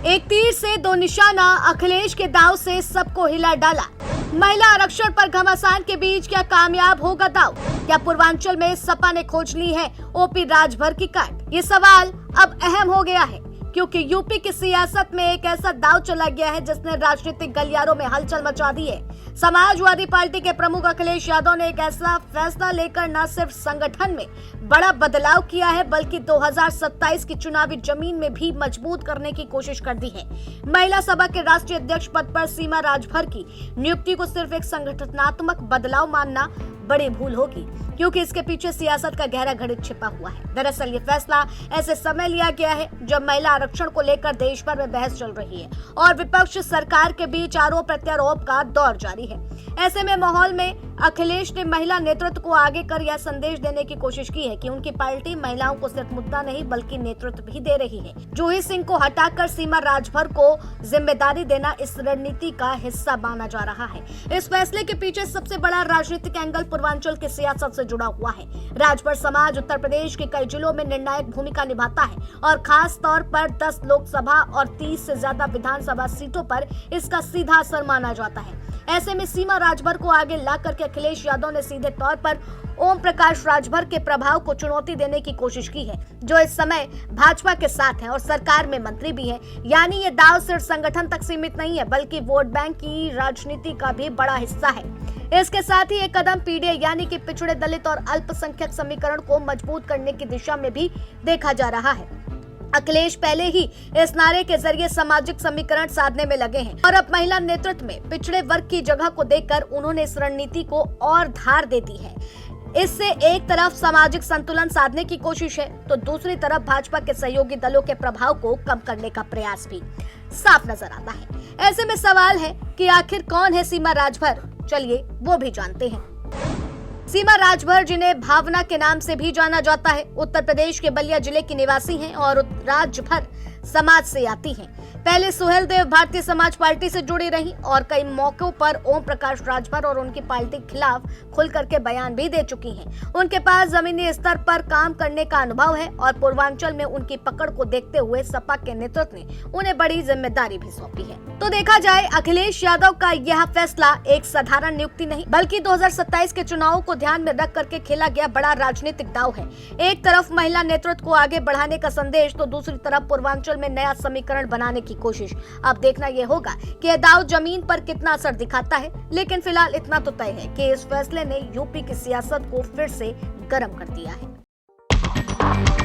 एक तीर से दो निशाना, अखिलेश के दांव से सबको हिला डाला। महिला आरक्षण पर घमासान के बीच क्या कामयाब होगा दांव? क्या पूर्वांचल में सपा ने खोज ली है ओपी राजभर की काट? ये सवाल अब अहम हो गया है क्योंकि यूपी की सियासत में एक ऐसा दांव चला गया है जिसने राजनीतिक गलियारों में हलचल मचा दी है। समाजवादी पार्टी के प्रमुख अखिलेश यादव ने एक ऐसा फैसला लेकर न सिर्फ संगठन में बड़ा बदलाव किया है बल्कि 2027 की चुनावी जमीन में भी मजबूत करने की कोशिश कर दी है। महिला सभा के राष्ट्रीय अध्यक्ष पद पर सीमा राजभर की नियुक्ति को सिर्फ एक संगठनात्मक बदलाव मानना बड़ी भूल होगी क्योंकि इसके पीछे सियासत का गहरा गणित छिपा हुआ है। दरअसल ये फैसला ऐसे समय लिया गया है जब महिला आरक्षण को लेकर देश भर में बहस चल रही है और विपक्ष सरकार के बीच आरोप प्रत्यारोप का दौर जारी है। ऐसे में माहौल में अखिलेश ने महिला नेतृत्व को आगे कर यह संदेश देने की कोशिश की है कि उनकी पार्टी महिलाओं को सिर्फ मुद्दा नहीं बल्कि नेतृत्व भी दे रही है। जूही सिंह को हटाकर सीमा राजभर को जिम्मेदारी देना इस रणनीति का हिस्सा माना जा रहा है। इस फैसले के पीछे सबसे बड़ा राजनीतिक एंगल पूर्वांचल की सियासत से जुड़ा हुआ है। राजभर समाज उत्तर प्रदेश के कई जिलों में निर्णायक भूमिका निभाता है और खास तौर पर 10 लोकसभा और 30 से ज्यादा विधानसभा सीटों पर इसका सीधा असर माना जाता है। ऐसे में सीमा राजभर को आगे ला करके अखिलेश यादव ने सीधे तौर पर ओम प्रकाश राजभर के प्रभाव को चुनौती देने की कोशिश की है, जो इस समय भाजपा के साथ है और सरकार में मंत्री भी हैं। यानी ये दांव सिर्फ संगठन तक सीमित नहीं है बल्कि वोट बैंक की राजनीति का भी बड़ा हिस्सा है। इसके साथ ही एक कदम पीडीए यानी कि पिछड़े दलित और अल्पसंख्यक समीकरण को मजबूत करने की दिशा में भी देखा जा रहा है। अखिलेश पहले ही इस नारे के जरिए सामाजिक समीकरण साधने में लगे हैं और अब महिला नेतृत्व में पिछड़े वर्ग की जगह को देखकर उन्होंने इस रणनीति को और धार दे दी है। इससे एक तरफ सामाजिक संतुलन साधने की कोशिश है तो दूसरी तरफ भाजपा के सहयोगी दलों के प्रभाव को कम करने का प्रयास भी साफ नजर आता है। ऐसे में सवाल है कि आखिर कौन है सीमा राजभर? चलिए वो भी जानते हैं। सीमा राजभर, जिन्हें भावना के नाम से भी जाना जाता है, उत्तर प्रदेश के बलिया जिले की निवासी हैं और राजभर समाज से आती हैं। पहले सुहेल देव भारतीय समाज पार्टी से जुड़ी रहीं और कई मौकों पर ओम प्रकाश राजभर और उनकी पार्टी के खिलाफ खुल करके बयान भी दे चुकी हैं। उनके पास जमीनी स्तर पर काम करने का अनुभव है और पूर्वांचल में उनकी पकड़ को देखते हुए सपा के नेतृत्व ने उन्हें बड़ी जिम्मेदारी भी सौंपी है। तो देखा जाए अखिलेश यादव का यह फैसला एक साधारण नियुक्ति नहीं बल्कि 2027 के चुनावों को ध्यान में रख करके खेला गया बड़ा राजनीतिक दांव है। एक तरफ महिला नेतृत्व को आगे बढ़ाने का संदेश तो दूसरी तरफ पूर्वांचल में नया समीकरण बनाने की कोशिश। अब देखना यह होगा कि यह दांव जमीन पर कितना असर दिखाता है, लेकिन फिलहाल इतना तो तय है कि इस फैसले ने यूपी की सियासत को फिर से गर्म कर दिया है।